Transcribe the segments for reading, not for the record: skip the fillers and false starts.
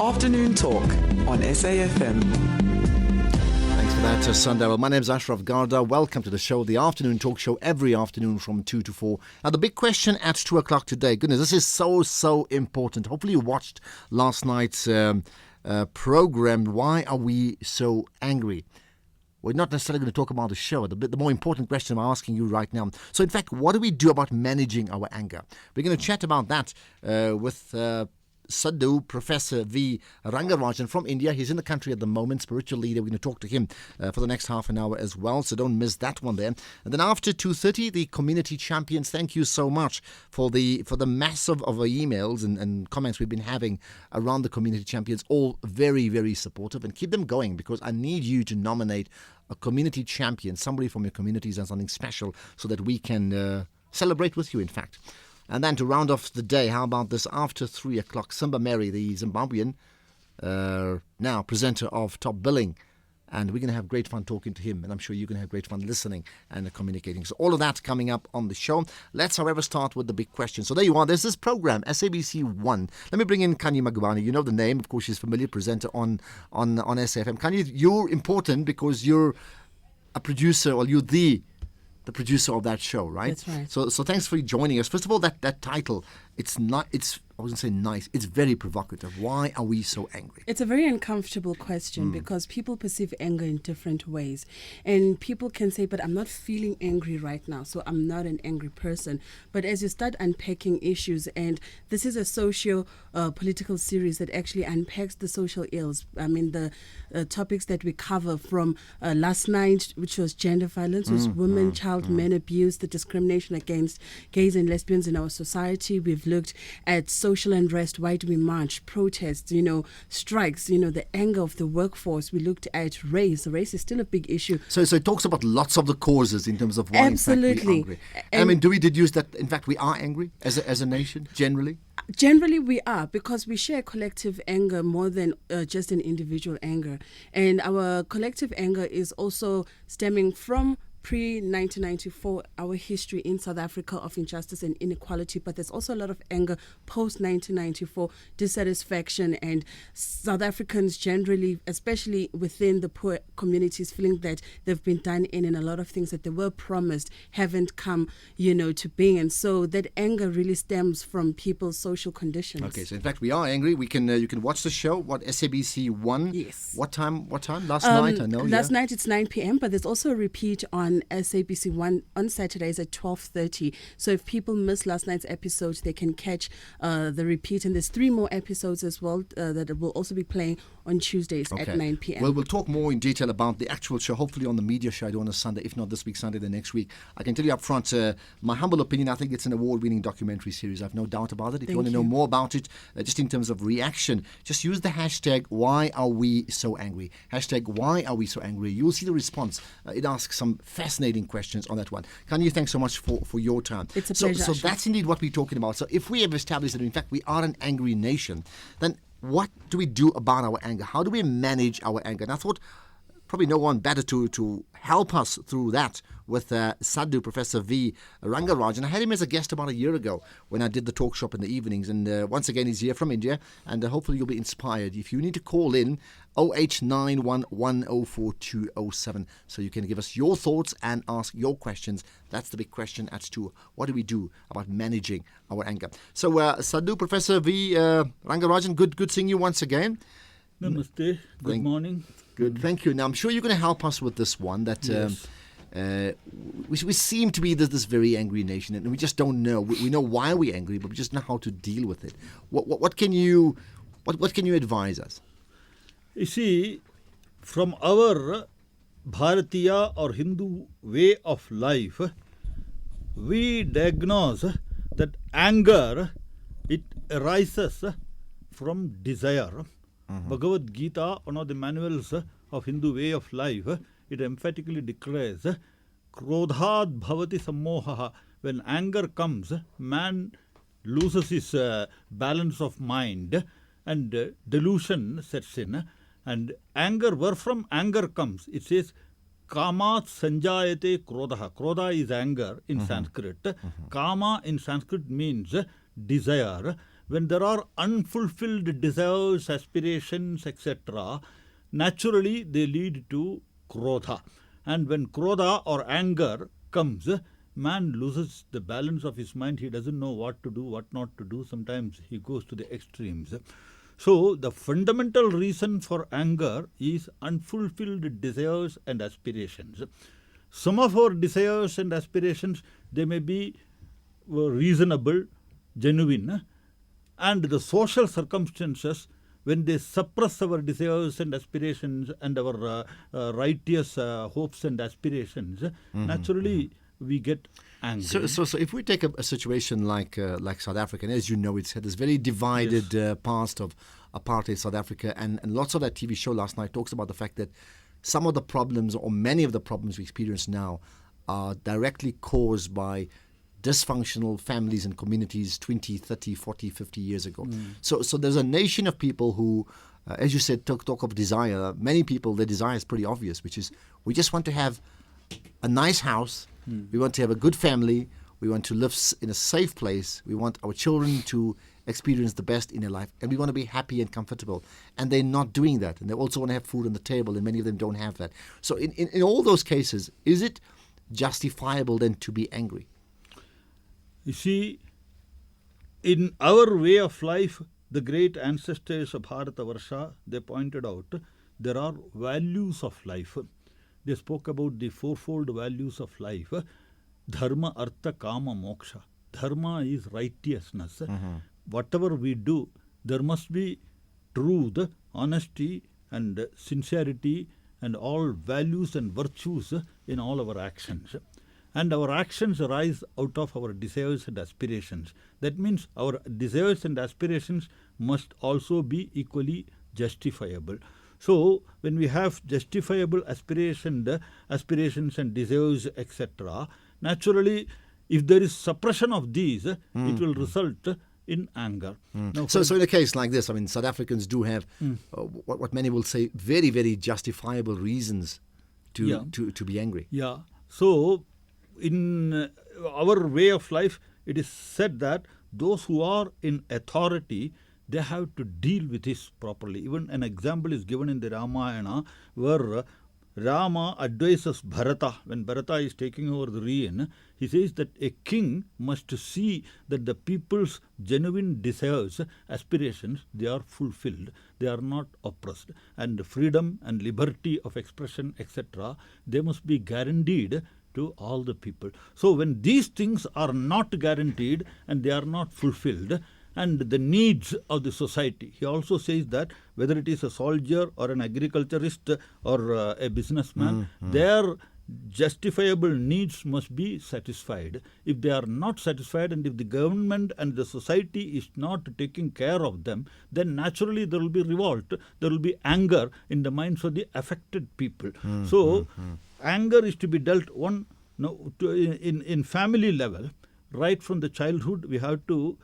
Afternoon Talk on SAFM. Thanks for that, Sundar. My name is Ashraf Garda. Welcome to the show, the Afternoon Talk Show, every afternoon from 2 to 4. Now, the big question at 2 o'clock today. Goodness, this is so important. Hopefully you watched last night's program, Why Are We So Angry? We're not necessarily going to talk about the show. The more important question I'm asking you right now. So, in fact, what do we do about managing our anger? We're going to chat about that with Sadhu, Professor V. Rangarajan from India. He's in the country at the moment, spiritual leader. We're going to talk to him for the next half an hour as well, so don't miss that one there. And then after 2:30, the community champions. Thank you so much for the massive of emails and comments we've been having around the community champions. All very, very supportive, and keep them going, because I need you to nominate a community champion, somebody from your communities and something special, so that we can celebrate with you, in fact. And then to round off the day, how about this? After 3 o'clock, Simba Mary, the Zimbabwean, now presenter of Top Billing. And we're going to have great fun talking to him. And I'm sure you're going to have great fun listening and communicating. So all of that coming up on the show. Let's, however, start with the big question. So there you are. There's this program, SABC 1. Let me bring in Kanye Magubani. You know the name. Of course, she's a familiar presenter on SAFM. Kanye, you're important because you're a producer, or you're the producer of that show, right? That's right. So thanks for joining us. First of all, that title, I wasn't saying nice, it's very provocative. Why are we so angry? It's a very uncomfortable question because people perceive anger in different ways. And people can say, but I'm not feeling angry right now, so I'm not an angry person. But as you start unpacking issues, and this is a socio-political series that actually unpacks the social ills. I mean, the topics that we cover from last night, which was gender violence, was women, child, men abuse, the discrimination against gays and lesbians in our society. We've looked at social unrest, why do we march, protests, strikes, the anger of the workforce. We looked at race. Race is still a big issue. So it talks about lots of the causes in terms of why Absolutely. In fact we're angry. I mean, do we deduce that in fact we are angry as a nation, generally? Generally, we are, because we share collective anger more than just an individual anger. And our collective anger is also stemming from pre-1994, our history in South Africa of injustice and inequality, but there's also a lot of anger post-1994, dissatisfaction, and South Africans generally, especially within the poor communities, feeling that they've been done in, and a lot of things that they were promised haven't come, to being. And so that anger really stems from people's social conditions. Okay, so in fact we are angry. You can watch the show, SABC 1. Yes. What time? Last night, I know. Last night it's 9 p.m., but there's also a repeat on SABC 1 on Saturdays at 12:30. So if people missed last night's episode, they can catch the repeat. And there's 3 more episodes as well that will also be playing on Tuesdays at 9 p.m. Well, we'll talk more in detail about the actual show, hopefully on the media show on a Sunday, if not this week, Sunday, the next week. I can tell you up front, my humble opinion, I think it's an award-winning documentary series. I've no doubt about it. If you want to know more about it, just in terms of reaction, just use the hashtag Why Are We So Angry? Hashtag Why Are We So Angry? You'll see the response. It asks some fascinating questions on that one. Kanye, thanks so much for your time. It's a pleasure. So that's indeed what we're talking about. So if we have established that, in fact, we are an angry nation, then what do we do about our anger? How do we manage our anger? And I thought probably no one better to help us through that with Sadhu, Professor V. Rangarajan. I had him as a guest about a year ago when I did the talk shop in the evenings. And once again, he's here from India. And hopefully you'll be inspired. If you need to call in, 0891104207, so you can give us your thoughts and ask your questions. That's the big question at 2. What do we do about managing our anger? So Sadhu, Professor V. Rangarajan, good seeing you once again. Namaste. Good morning. Good, thank you. Now, I'm sure you're going to help us with this one. That Yes. We seem to be this very angry nation, and we just don't know. We know why we're angry, but we just know how to deal with it. What can you advise us? You see, from our Bharatiya or Hindu way of life, we diagnose that anger, it arises from desire. Bhagavad Gita, one of the manuals of Hindu way of life, it emphatically declares, Krodhat bhavati sammohaha. When anger comes, man loses his balance of mind and delusion sets in. And anger, where from anger comes, it says, Kamat sanjayate krodaha. Krodha is anger in Sanskrit. Kama in Sanskrit means desire. when there are unfulfilled desires, aspirations, etc., naturally they lead to krodha. And when krodha or anger comes, man loses the balance of his mind. He doesn't know what to do, what not to do. Sometimes he goes to the extremes. So the fundamental reason for anger is unfulfilled desires and aspirations. Some of our desires and aspirations, they may be reasonable, genuine, and the social circumstances, when they suppress our desires and aspirations and our righteous hopes and aspirations, naturally we get angry. So if we take a situation like South Africa, and as you know, it's had this very divided past of apartheid South Africa, and lots of that TV show last night talks about the fact that some of the problems, or many of the problems we experience now, are directly caused by dysfunctional families and communities 20, 30, 40, 50 years ago. So there's a nation of people who, as you said, talk of desire. Many people, their desire is pretty obvious, which is we just want to have a nice house, we want to have a good family, we want to live in a safe place, we want our children to experience the best in their life, and we want to be happy and comfortable. And they're not doing that. And they also want to have food on the table, and many of them don't have that. So in all those cases, is it justifiable then to be angry? You see, in our way of life, the great ancestors of Bharatavarsha, they pointed out there are values of life. They spoke about the fourfold values of life. Dharma, Artha, Kama, Moksha. Dharma is righteousness. Whatever we do, there must be truth, honesty, and sincerity, and all values and virtues in all our actions. And our actions arise out of our desires and aspirations. That means our desires and aspirations must also be equally justifiable. So when we have justifiable aspirations and desires, etc., naturally, if there is suppression of these, it will result in anger. Now, so in a case like this, I mean, South Africans do have what many will say very, very justifiable reasons to be angry. Yeah. So in our way of life, it is said that those who are in authority, they have to deal with this properly. Even an example is given in the Ramayana where Rama advises Bharata. When Bharata is taking over the reign, he says that a king must see that the people's genuine desires, aspirations, they are fulfilled. They are not oppressed. And freedom and liberty of expression, etc., they must be guaranteed to all the people. So when these things are not guaranteed and they are not fulfilled, and the needs of the society, he also says that whether it is a soldier or an agriculturist or a businessman, their justifiable needs must be satisfied. If they are not satisfied, and if the government and the society is not taking care of them, then naturally there will be revolt, there will be anger in the minds of the affected people. Anger is to be dealt in family level. Right from the childhood, we have to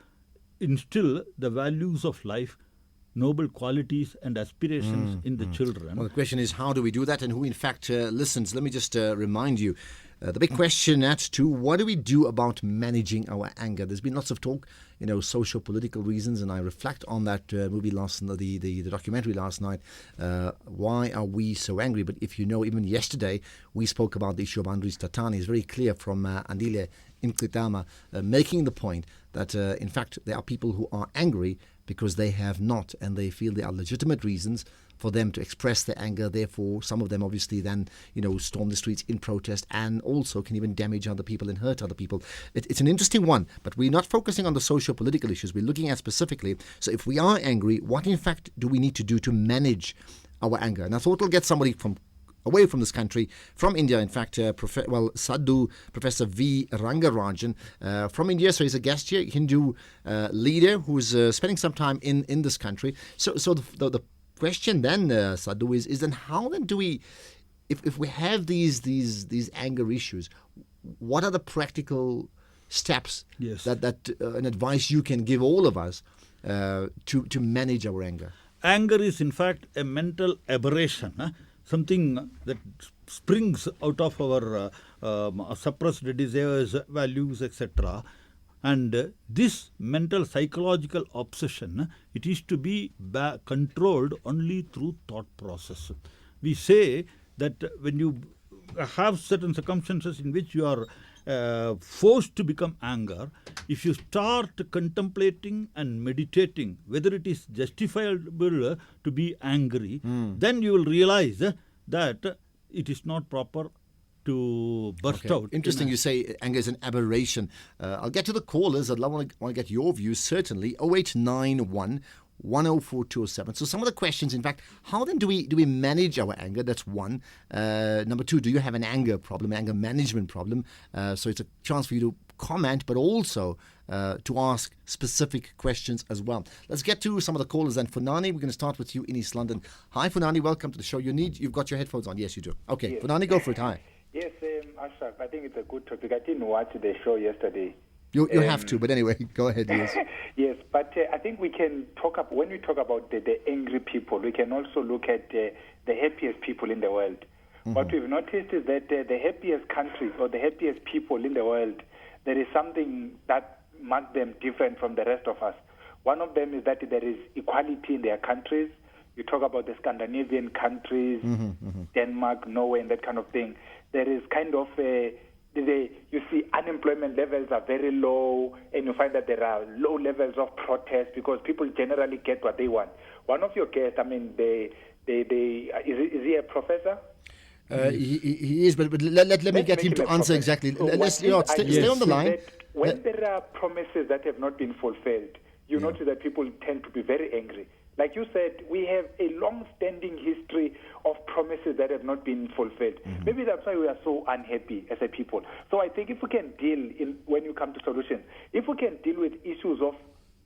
instill the values of life, noble qualities and aspirations in the children. Well, the question is, how do we do that, and who in fact listens? Let me just remind you, the big question at 2, what do we do about managing our anger? There's been lots of talk, social political reasons, and I reflect on that movie last night, the documentary last night, Why Are We So Angry? But if you know, even yesterday, we spoke about the issue of Andries Tatani. It's very clear from Andile Imkritama, making the point that in fact there are people who are angry because they have not, and they feel there are legitimate reasons for them to express their anger. Therefore, some of them obviously then, storm the streets in protest, and also can even damage other people and hurt other people. It's an interesting one, but we're not focusing on the socio-political issues. We're looking at specifically, so if we are angry, what in fact do we need to do to manage our anger? And I thought we'll get somebody from away from this country, from India, in fact, Sadhu, Professor V. Rangarajan from India. So he's a guest here, Hindu leader who's spending some time in this country. So the question then, Sadhu, is then how then do we, if we have these anger issues, what are the practical steps that an advice you can give all of us to manage our anger? Anger is in fact a mental aberration. Something that springs out of our suppressed desires, values, etc. And this mental psychological obsession, it is to be controlled only through thought process. We say that when you have certain circumstances in which you are forced to become anger, if you start contemplating and meditating whether it is justifiable to be angry, then you will realize that it is not proper to burst out. Interesting you say anger is an aberration. I'll get to the callers. I'd want to get your views, certainly. 0891 104 So some of the questions, in fact, how then do we manage our anger? That's one. Number two, do you have an anger problem, anger management problem? So it's a chance for you to comment, but also to ask specific questions as well. Let's get to some of the callers then. Funani, we're going to start with you in East London. Hi, Funani, welcome to the show. You've got your headphones on. Yes, you do. Okay, yes. Funani, go for it. Hi. Yes, Ashraf, I think it's a good topic. I didn't watch the show yesterday. You have to, but anyway, go ahead, yes. Yes, but I think we can when we talk about the angry people, we can also look at the happiest people in the world. Mm-hmm. What we've noticed is that the happiest countries or the happiest people in the world, there is something that marks them different from the rest of us. One of them is that there is equality in their countries. You talk about the Scandinavian countries, Denmark, Norway, and that kind of thing. There is kind of you see unemployment levels are very low, and you find that there are low levels of protest because people generally get what they want. One of your guests, I mean, is he a professor? He is, but let me get him to answer exactly. So stay on the line. When there are promises that have not been fulfilled, you notice that people tend to be very angry. Like you said, we have a long-standing history of promises that have not been fulfilled. Mm-hmm. Maybe that's why we are so unhappy as a people. So I think if we can when you come to solutions, if we can deal with issues of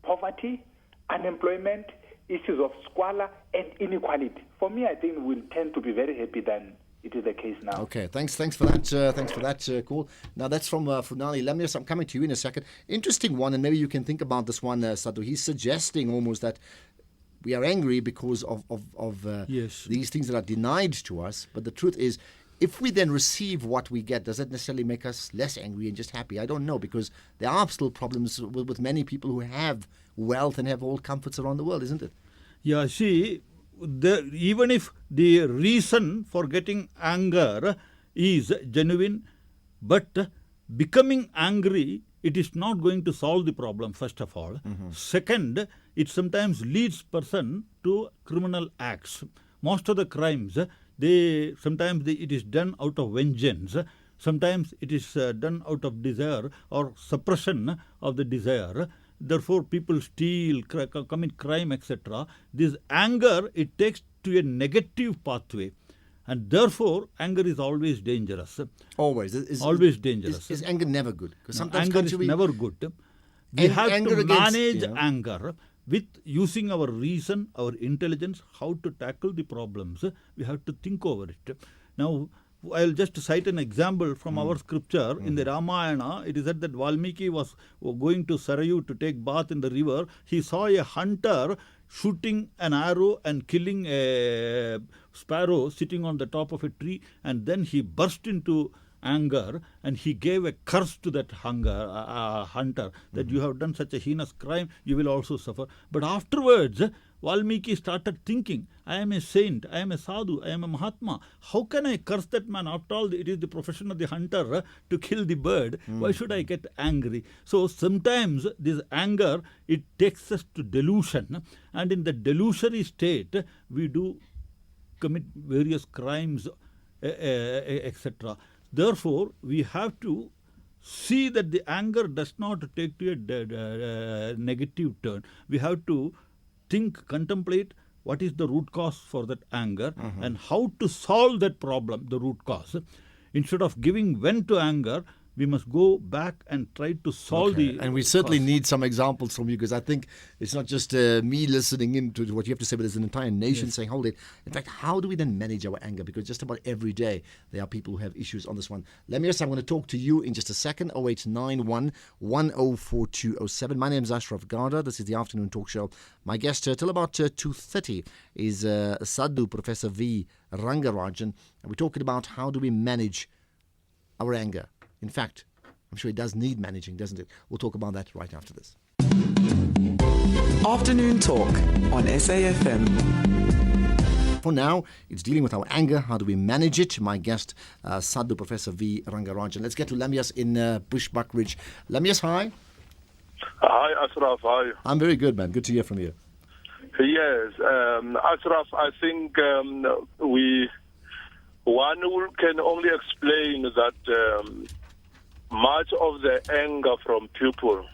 poverty, unemployment, issues of squalor, and inequality, for me, I think we'll tend to be very happy than it is the case now. Okay, thanks for that call. Now that's from Funali. Lemnius, I'm coming to you in a second. Interesting one, and maybe you can think about this one, Sadhu. He's suggesting almost that we are angry because of these things that are denied to us. But the truth is, if we then receive what we get, does that necessarily make us less angry and just happy? I don't know, because there are still problems with many people who have wealth and have all comforts around the world, isn't it? Yeah, see, even if the reason for getting anger is genuine, but becoming angry, it is not going to solve the problem, first of all. Mm-hmm. Second, it sometimes leads person to criminal acts. Most of the crimes, sometimes it is done out of vengeance. Sometimes it is done out of desire or suppression of the desire. Therefore, people steal, commit crime, etc. This anger, it takes to a negative pathway. And therefore, anger is always dangerous. Always. Always dangerous. Is anger never good? Because sometimes anger is never good. We have to manage anger with using our reason, our intelligence, how to tackle the problems. We have to think over it. Now, I'll just cite an example from our scripture. In the Ramayana, it is said that Valmiki was going to Sarayu to take bath in the river. He saw a hunter shooting an arrow and killing a sparrow sitting on the top of a tree, and then he burst into anger and he gave a curse to that hunter that you have done such a heinous crime, you will also suffer. But afterwards, Valmiki started thinking, I am a saint, I am a sadhu, I am a mahatma. How can I curse that man? After all, it is the profession of the hunter to kill the bird. Why should I get angry? So sometimes this anger, it takes us to delusion. And in the delusory state, we do commit various crimes, etc. Therefore, we have to see that the anger does not take to a negative turn. We have to think, contemplate what is the root cause for that anger and how to solve that problem, the root cause. Instead of giving vent to anger, we must go back and try to solve the And we certainly need some examples from you, because I think it's not just me listening in to what you have to say, but there's an entire nation saying, hold it. In fact, how do we then manage our anger? Because just about every day there are people who have issues on this one. Lemnius, I'm going to talk to you in just a second. 0891 104207. My name is Ashraf Garda. This is the Afternoon Talk Show. My guest till about 2:30 is Sadhu, Professor V. Rangarajan. And we're talking about how do we manage our anger. In fact, I'm sure it does need managing, doesn't it? We'll talk about that right after this. Afternoon Talk on SAFM. For now, it's dealing with our anger. How do we manage it? My guest, Sadhu, Professor V. Rangarajan. Let's get to Lamias in Bushbuckridge. Lamias, hi. Hi, Ashraf. Hi. I'm very good, man. Good to hear from you. Yes, Ashraf, I think one can only explain that much of the anger from people,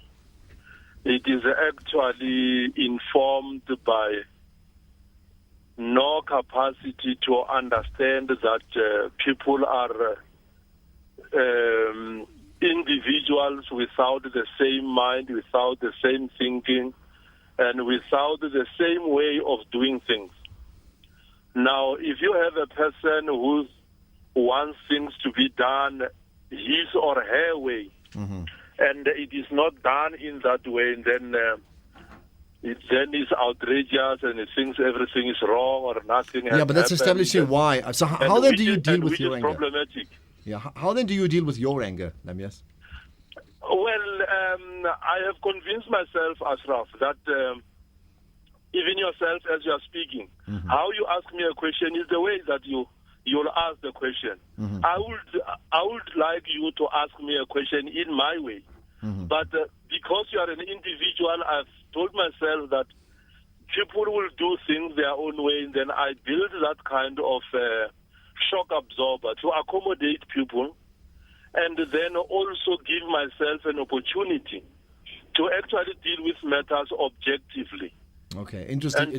it is actually informed by no capacity to understand that people are individuals without the same mind, without the same thinking, and without the same way of doing things. Now, if you have a person who wants things to be done his or her way, and it is not done in that way, then it then is outrageous and it thinks everything is wrong or nothing has but that's happened. establishing why. So how then do you deal with your anger? Which is problematic. Yeah, how then do you deal with your anger, Lamias? Well, I have convinced myself, Ashraf, that even yourself as you are speaking, how you ask me a question is the way that you'll ask the question. I would like you to ask me a question in my way. But because you are an individual, I've told myself that people will do things their own way, and then I build that kind of shock absorber to accommodate people, and then also give myself an opportunity to actually deal with matters objectively. Okay, interesting.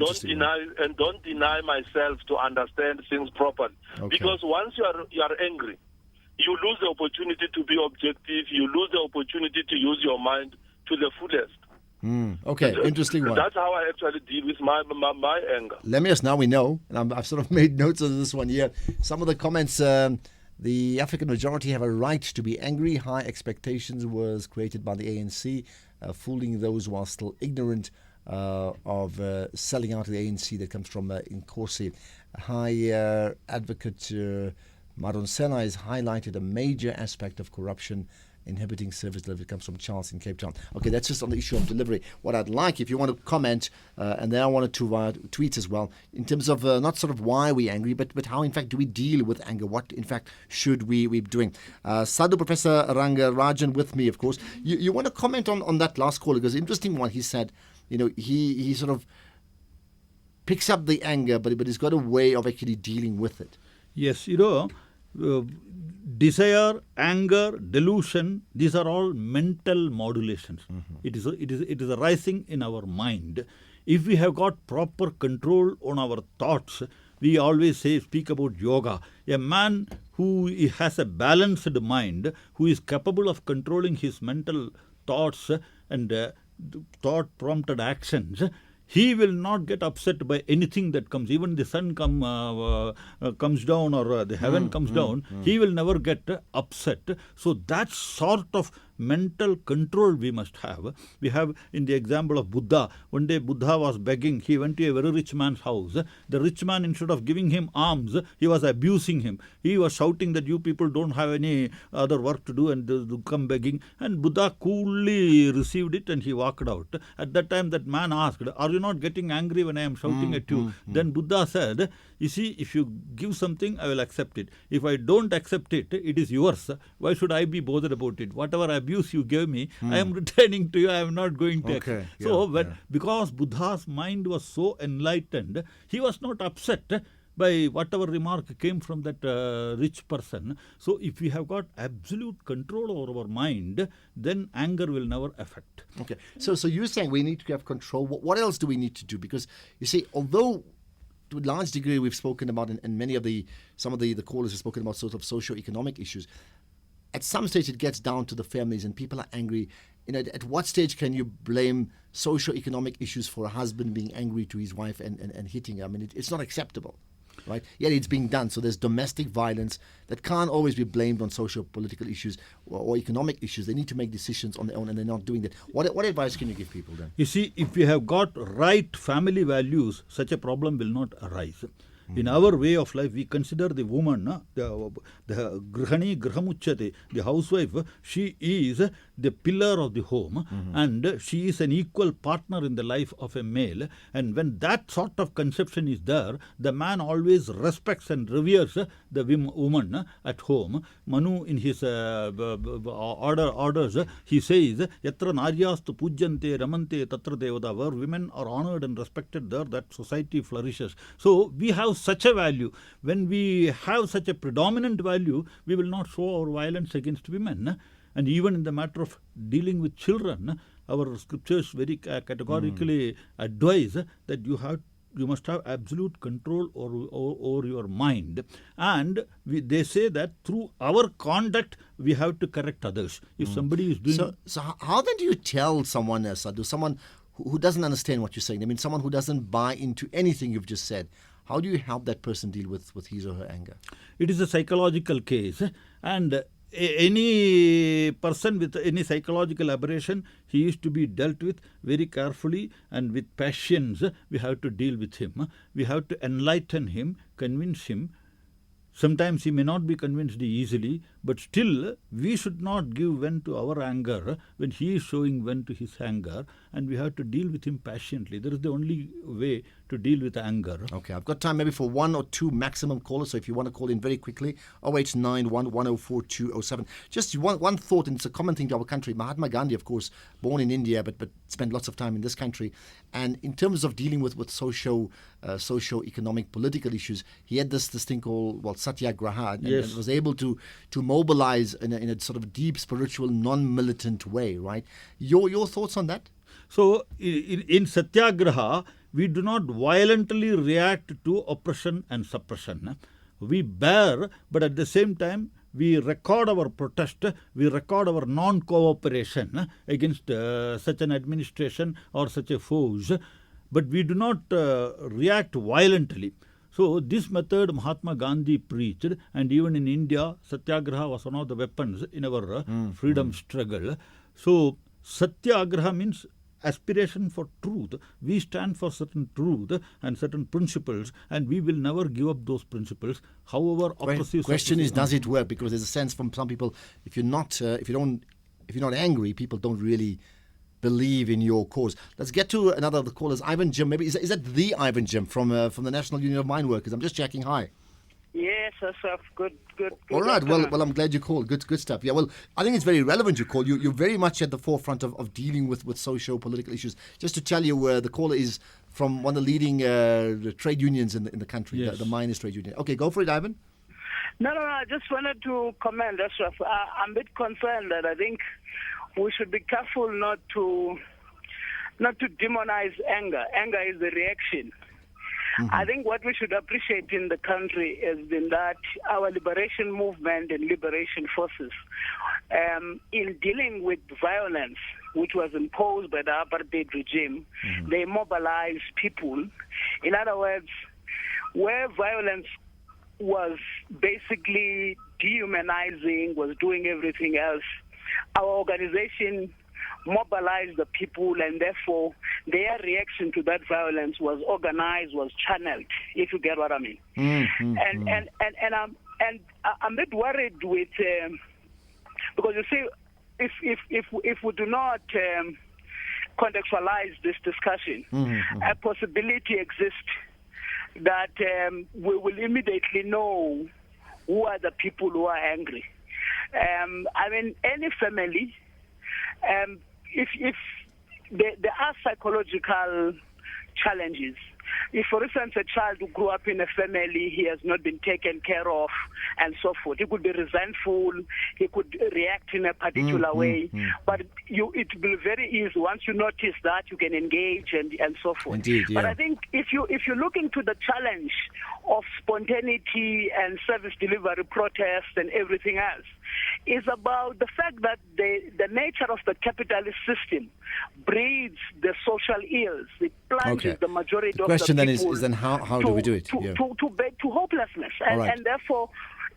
And don't deny myself to understand things properly. Okay. Because once you are angry, you lose the opportunity to be objective. You lose the opportunity to use your mind to the fullest. Okay, interesting one. That's how I actually deal with my anger. Lamias, now we know, and I've sort of made notes of this one here. Some of the comments, the African majority have a right to be angry. High expectations was created by the ANC, fooling those who are still ignorant of selling out the ANC that comes from Inkosi. High advocate Maron Senna has highlighted a major aspect of corruption inhibiting service delivery. Comes from Charles in Cape Town. Okay, that's just on the issue of delivery. What I'd like, if you want to comment, and then I wanted to tweets as well, in terms of not sort of why we're angry, but how in fact do we deal with anger? What in fact should we be doing? Sadhu, Professor Rangarajan with me, of course. You want to comment on that last call? Because interesting one. He said, he sort of picks up the anger, but he's got a way of actually dealing with it. Yes, desire, anger, delusion, these are all mental modulations. It is arising in our mind. If we have got proper control on our thoughts, we always speak about yoga. A man who has a balanced mind, who is capable of controlling his mental thoughts and thought-prompted actions, he will not get upset by anything that comes. Even the sun comes down or the heaven comes down, he will never get upset. So that sort of mental control we must have. We have in the example of Buddha. One day Buddha was begging. He went to a very rich man's house. The rich man, instead of giving him alms, he was abusing him. He was shouting that you people don't have any other work to do and come begging. And Buddha coolly received it and he walked out. At that time that man asked, are you not getting angry when I am shouting at you? Then Buddha said, you see, if you give something, I will accept it. If I don't accept it, it is yours. Why should I be bothered about it? Whatever abuse you gave me, I am returning to you. I am not going to accept. So because Buddha's mind was so enlightened, he was not upset by whatever remark came from that rich person. So if we have got absolute control over our mind, then anger will never affect. Okay. So you're saying we need to have control. What else do we need to do? Because you see, although to a large degree we've spoken about, and many of some of the callers have spoken about sort of socio-economic issues, at some stage it gets down to the families and people are angry. At what stage can you blame socio-economic issues for a husband being angry to his wife and hitting her? I mean, it's not acceptable, right? Yet it's being done. So there's domestic violence that can't always be blamed on socio-political issues or economic issues. They need to make decisions on their own, and they're not doing that. What advice can you give people then? You see, if we have got right family values, such a problem will not arise. In our way of life, we consider the woman, the grihani grihamuchyate, the housewife, she is the pillar of the home, and she is an equal partner in the life of a male. And when that sort of conception is there, the man always respects and reveres the woman at home. Manu, in his orders, he says, Yatra naryastu pujyante ramante tatra devada, where women are honored and respected, there that society flourishes. So we have such a value. When we have such a predominant value, we will not show our violence against women. And even in the matter of dealing with children, our scriptures very categorically advise that you must have absolute control over your mind. And they say that through our conduct, we have to correct others. If somebody is doing... So how then do you tell someone, Sadhu, someone who doesn't understand what you're saying? I mean, someone who doesn't buy into anything you've just said. How do you help that person deal with his or her anger? It is a psychological case. And any person with any psychological aberration, he is to be dealt with very carefully and with patience. We have to deal with him. We have to enlighten him, convince him. Sometimes he may not be convinced easily, but still we should not give vent to our anger when he is showing vent to his anger, and we have to deal with him patiently. That is the only way to deal with anger. Okay, I've got time maybe for one or two maximum callers, so if you want to call in very quickly, 0891 104 207. Just one thought, and it's a common thing to our country. Mahatma Gandhi, of course, born in India, but spent lots of time in this country. And in terms of dealing with socio-economic, political issues, he had this thing called, satyagraha, and was able to mobilize in a sort of deep spiritual, non-militant way, right? Your thoughts on that? So in satyagraha, we do not violently react to oppression and suppression. We bear, but at the same time, we record our protest, we record our non-cooperation against such an administration or such a force, but we do not react violently. So this method Mahatma Gandhi preached, and even in India, satyagraha was one of the weapons in our freedom struggle. So satyagraha means aspiration for truth. We stand for certain truth and certain principles, and we will never give up those principles, however oppressive. Question is, does it work? Because there's a sense from some people, if you're not angry, people don't really believe in your cause. Let's get to another of the callers. Ivan Jim, maybe is that the Ivan Jim from the National Union of Mine Workers? I'm just checking. Hi. Yes, Ashraf. Good. All right. Well, I'm glad you called. Good stuff. Yeah. Well, I think it's very relevant you called. You're very much at the forefront of dealing with socio-political issues. Just to tell you, the caller is from one of the leading trade unions in the country, yes. the miners' trade union. Okay, go for it, Ivan. No. I just wanted to comment, Ashraf. I'm a bit concerned that I think we should be careful not to demonize anger. Anger is a reaction. I think what we should appreciate in the country has been that our liberation movement and liberation forces, in dealing with violence, which was imposed by the apartheid regime, they mobilized people. In other words, where violence was basically dehumanizing, was doing everything else, our organization mobilized the people, and therefore their reaction to that violence was organized, was channeled, if you get what I mean. And I'm a bit worried with because you see, if we do not contextualize this discussion, a possibility exists that we will immediately know who are the people who are angry. I mean, any family, if there are psychological challenges. If, for instance, a child who grew up in a family, he has not been taken care of, and so forth, he could be resentful, he could react in a particular way, but it will be very easy. Once you notice that, you can engage and so forth. Indeed, yeah. But I think if you look into the challenge of spontaneity and service delivery protests and everything else, is about the fact that the nature of the capitalist system breeds the social ills. It plunges the majority of the people. The question then is how do we do it? To hopelessness. And, right. and therefore,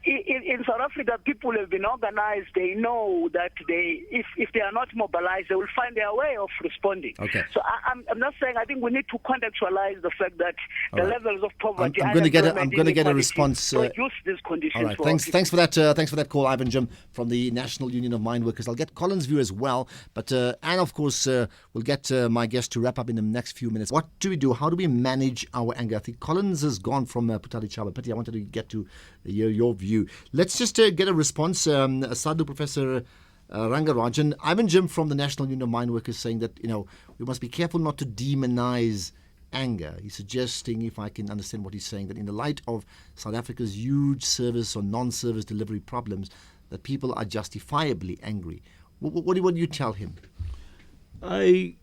in South Africa, people have been organized. They know that if they are not mobilized, they will find their way of responding. Okay. So I'm not saying, I think we need to contextualize the fact that the levels of poverty. I'm going to get a response. Produce these conditions. All right. For Thanks for that. Thanks for that call, Ivan Jim from the National Union of Mine Workers. I'll get Colin's view as well, but and of course we'll get my guest to wrap up in the next few minutes. What do we do? How do we manage our anger? I think Collins has gone from Putali Chaba. Pity, I wanted to get to your view. Let's just get a response. Sadhu, Professor Rangarajan, Ivan Jim from the National Union of Mine Workers saying that, we must be careful not to demonize anger. He's suggesting, if I can understand what he's saying, that in the light of South Africa's huge service or non-service delivery problems, that people are justifiably angry. What do you tell him? I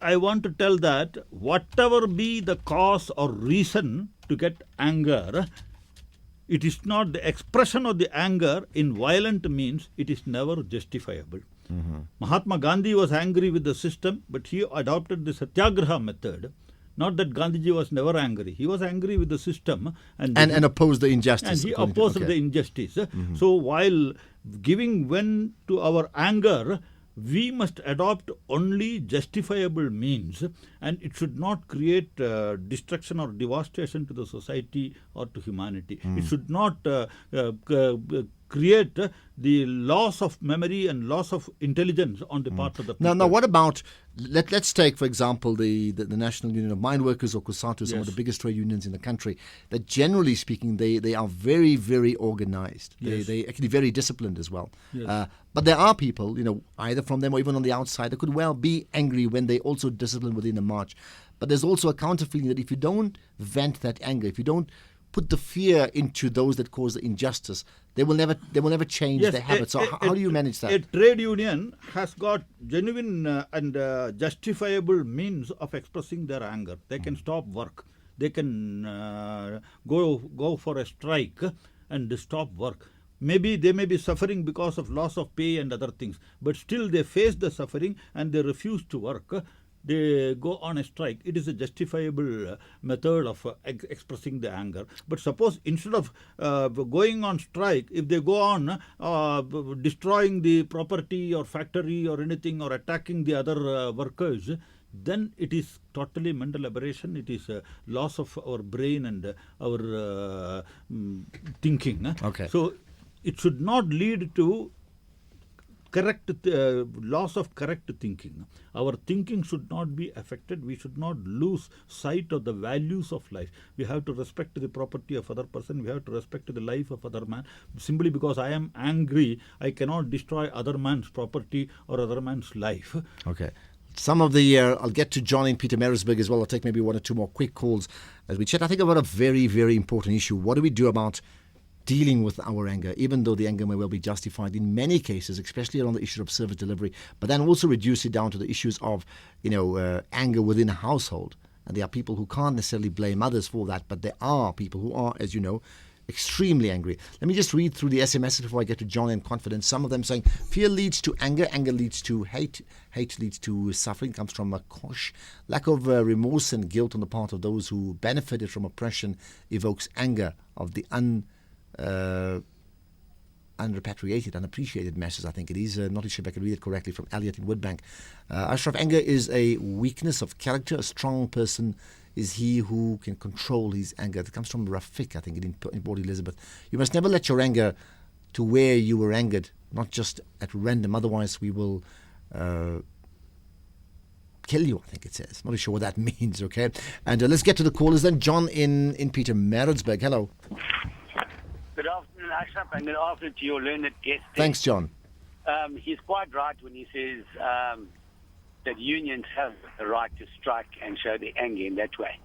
want to tell that whatever be the cause or reason to get anger, it is not the expression of the anger in violent means, it is never justifiable. Mm-hmm. Mahatma Gandhi was angry with the system, but he adopted the Satyagraha method. Not that Gandhiji was never angry. He was angry with the system and opposed the injustice. And he opposed the injustice. Mm-hmm. So while giving vent to our anger, we must adopt only justifiable means, and it should not create destruction or devastation to the society or to humanity. It should not create the loss of memory and loss of intelligence on the part of the people. Now, what about, let's take, for example, the National Union of Mine Workers, or COSATU, some of the biggest trade unions in the country, that generally speaking, they are very, very organized. Yes. They actually very disciplined as well. Yes. But there are people, either from them or even on the outside, that could well be angry when they also discipline within a march. But there's also a counter feeling that if you don't vent that anger, if you don't put the fear into those that cause the injustice, they will never change their habits. So how do you manage that? A trade union has got genuine and justifiable means of expressing their anger. They can stop work. They can go for a strike and stop work. Maybe they may be suffering because of loss of pay and other things, but still they face the suffering and they refuse to work. They go on a strike. It is a justifiable method of expressing the anger. But suppose instead of going on strike, if they go on destroying the property or factory or anything, or attacking the other workers, then it is totally mental aberration. It is a loss of our brain and our thinking. Okay. So it should not lead to loss of correct thinking. Our thinking should not be affected. We should not lose sight of the values of life. We have to respect the property of other person. We have to respect the life of other man. Simply because I am angry, I cannot destroy other man's property or other man's life. Okay. Some of the, I'll get to John in Pietermaritzburg as well. I'll take maybe one or two more quick calls as we chat. I think about a very, very important issue. What do we do about dealing with our anger, even though the anger may well be justified in many cases, especially around the issue of service delivery, but then also reduce it down to the issues of, anger within a household. And there are people who can't necessarily blame others for that, but there are people who are, as you know, extremely angry. Let me just read through the SMSs before I get to John and Confidence. Some of them saying, fear leads to anger, anger leads to hate, hate leads to suffering, comes from a Kosh. Lack of remorse and guilt on the part of those who benefited from oppression evokes anger of the unrepatriated, unappreciated masses, I think it is. Not sure if I can read it correctly, from Elliot in Woodbank. Ashraf, anger is a weakness of character. A strong person is he who can control his anger. That comes from Rafik, I think, in Port Elizabeth. You must never let your anger to where you were angered, not just at random. Otherwise, we will kill you, I think it says. Not sure what that means, okay? And let's get to the callers then. John in Pietermaritzburg. Hello. Good afternoon, Ashraf, and good afternoon to your learned guest. Thanks, John. He's quite right when he says that unions have the right to strike and show their anger in that way.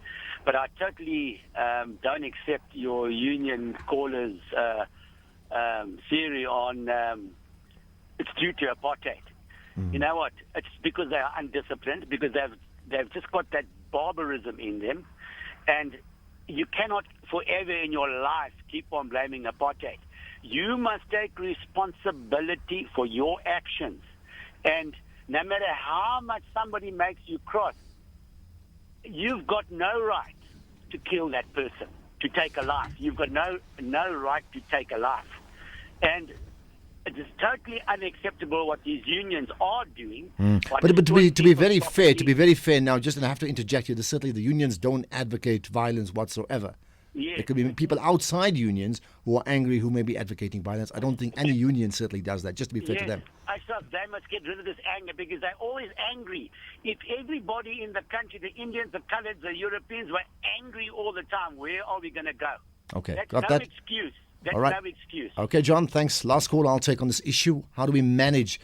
But I totally don't accept your union callers' theory on it's due to apartheid. You know what? It's because they are undisciplined, because they've just got that barbarism in them, and you cannot forever in your life keep on blaming apartheid. You must take responsibility for your actions. And no matter how much somebody makes you cross, you've got no right to kill that person, to take a life. You've got no right to take a life. And it is totally unacceptable what these unions are doing. But to be very fair now, just and I have to interject here, certainly the unions don't advocate violence whatsoever. Yes. There could be people outside unions who are angry who may be advocating violence. I don't think any union certainly does that, just to be fair to them. I thought they must get rid of this anger because they're always angry. If everybody in the country, the Indians, the Coloureds, the Europeans, were angry all the time, where are we going to go? Okay, That's got no that. excuse. That's All right. no excuse. Okay, John, thanks. Last call I'll take on this issue. How do we manage,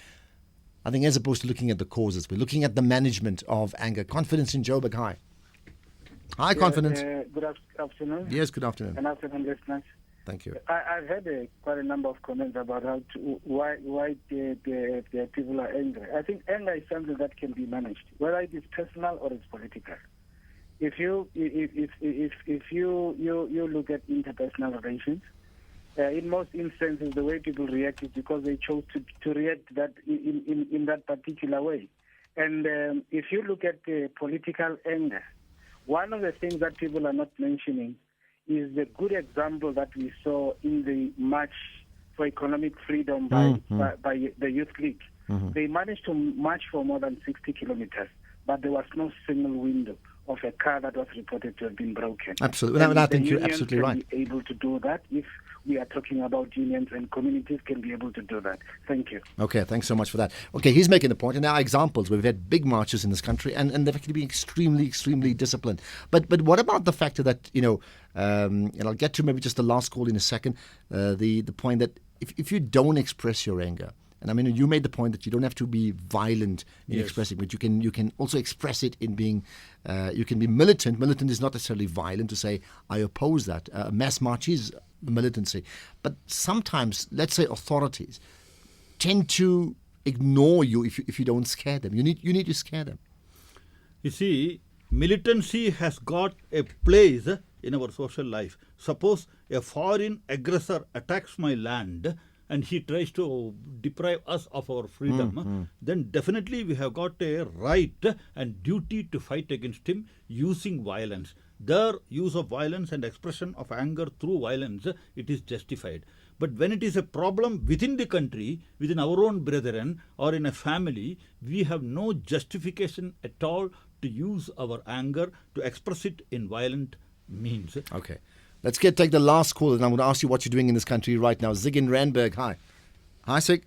I think as opposed to looking at the causes, we're looking at the management of anger. Confidence in Joburg, hi. Hi, Confidence. Good afternoon. Yes, good afternoon. Good afternoon, listeners. Thank you. I've had quite a number of comments about why the people are angry. I think anger is something that can be managed, whether it is personal or it's political. If you look at interpersonal relations, in most instances the way people react is because they chose to react that in that particular way. And if you look at the political anger, one of the things that people are not mentioning is the good example that we saw in the March for Economic Freedom by the Youth League. They managed to march for more than 60 kilometers, but there was no single window of a car that was reported to have been broken. Absolutely. And I think you're absolutely right. Be able to do that if we are talking about unions, and communities can be able to do that. Thank you. Okay, thanks so much for that. Okay, he's making the point, and there are examples where we've had big marches in this country, and they've actually been extremely disciplined. But what about the fact that, and I'll get to maybe just the last call in a second, the point that if you don't express your anger, and I mean, you made the point that you don't have to be violent in expressing, but you can also express it in being, you can be militant. Militant is not necessarily violent to say, I oppose that. Mass march is militancy. But sometimes, let's say authorities tend to ignore you if you don't scare them. You need to scare them. You see, militancy has got a place in our social life. Suppose a foreign aggressor attacks my land and he tries to deprive us of our freedom, then definitely we have got a right and duty to fight against him using violence. Their use of violence and expression of anger through violence, it is justified. But when it is a problem within the country, within our own brethren or in a family, we have no justification at all to use our anger, to express it in violent means. Okay. Let's take the last call, and I'm going to ask you what you're doing in this country right now. Zig in Randburg, hi. Hi, Zig.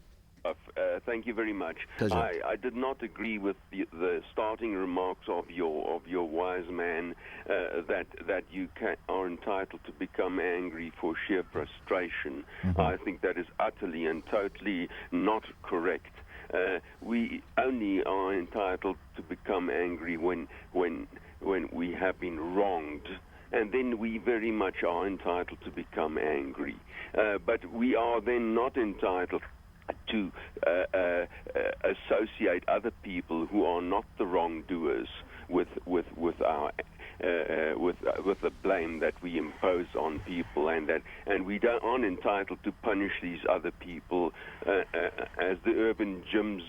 Thank you very much. Pleasure. I did not agree with the starting remarks of your wise man that you are entitled to become angry for sheer frustration. I think that is utterly and totally not correct. We only are entitled to become angry when we have been wronged. And then we very much are entitled to become angry. But we are then not entitled to associate other people who are not the wrongdoers with our with the blame that we impose on people, and we aren't entitled to punish these other people as the urban gyms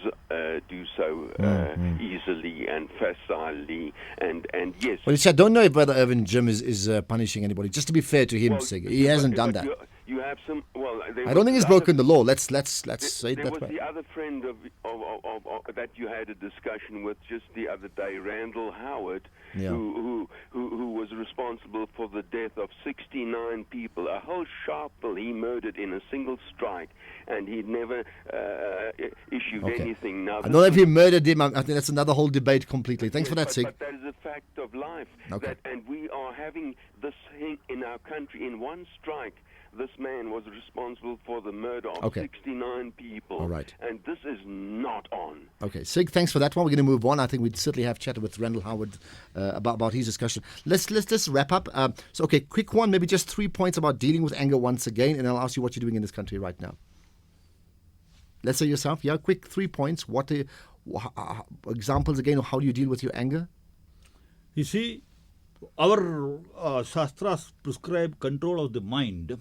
do so easily and facilely. And yes. Well, I don't know if whether Urban Jim is punishing anybody. Just to be fair to him, Sig, he hasn't done that. You have some. Well, I don't think he's broken the law. Let's say it that way. There was the other friend of that you had a discussion with just the other day, Randall Howard, who was responsible for the death of 69 people, a whole sharpeville he murdered in a single strike, and he never issued anything. Now, I don't know if he murdered him. I think that's another whole debate completely. Thanks for that, Sig. But that is a fact of life. Okay. And we are having this thing in our country in one strike. This man was responsible for the murder of 69 people. All right. And this is not on. Okay, Sig, thanks for that one. We're going to move on. I think we'd certainly have chatted with Randall Howard about his discussion. Let's just wrap up. Quick one, maybe just 3 points about dealing with anger once again, and I'll ask you what you're doing in this country right now. Let's say yourself, quick 3 points. What examples again of how do you deal with your anger? You see, our Shastras prescribe control of the mind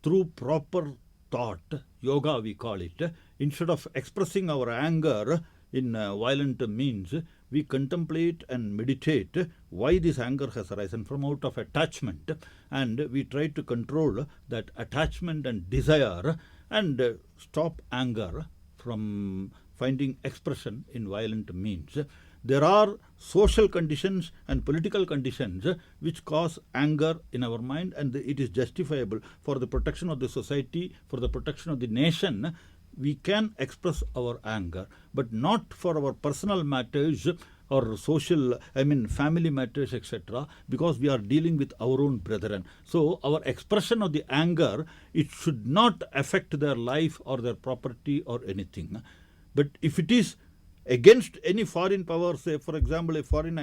through proper thought, yoga we call it. Instead of expressing our anger in violent means, we contemplate and meditate why this anger has arisen from out of attachment, and we try to control that attachment and desire and stop anger from finding expression in violent means. There are social conditions and political conditions which cause anger in our mind, and it is justifiable for the protection of the society, for the protection of the nation. We can express our anger, but not for our personal matters or family matters, etc., because we are dealing with our own brethren. So our expression of the anger, it should not affect their life or their property or anything. But if it is against any foreign power, say for example a foreign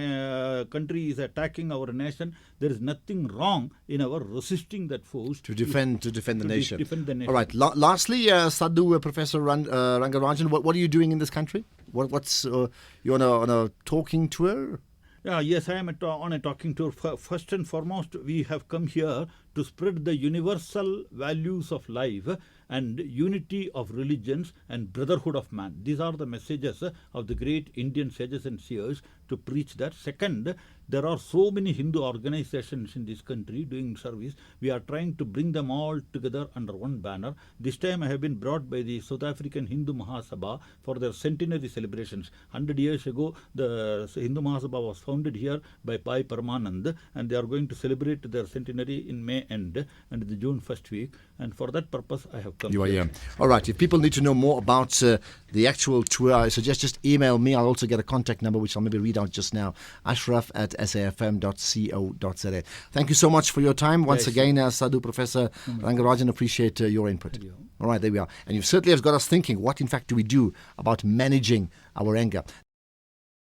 country is attacking our nation, there is nothing wrong in our resisting that force to defend the nation. Defend the nation. All right. Lastly, Sadhu, Professor Rangarajan, what are you doing in this country? What's you're on a talking tour? Yes, I am on a talking tour. First and foremost, we have come here to spread the universal values of life and unity of religions and brotherhood of man. These are the messages of the great Indian sages and seers to preach that. Second, there are so many Hindu organizations in this country doing service. We are trying to bring them all together under one banner. This time I have been brought by the South African Hindu Mahasabha for their centenary celebrations. 100 years ago, the Hindu Mahasabha was founded here by Bhai Paramanand, and they are going to celebrate their centenary in May end and the June first week. And for that purpose, I have come. You are here. All right. If people need to know more about the actual tour, I suggest just email me. I'll also get a contact number, which I'll maybe read out just now. ashraf@safm.co.za. Thank you so much for your time. Once again, Sadhu, Professor Rangarajan, appreciate your input. All right, there we are. And you certainly have got us thinking, what in fact do we do about managing our anger?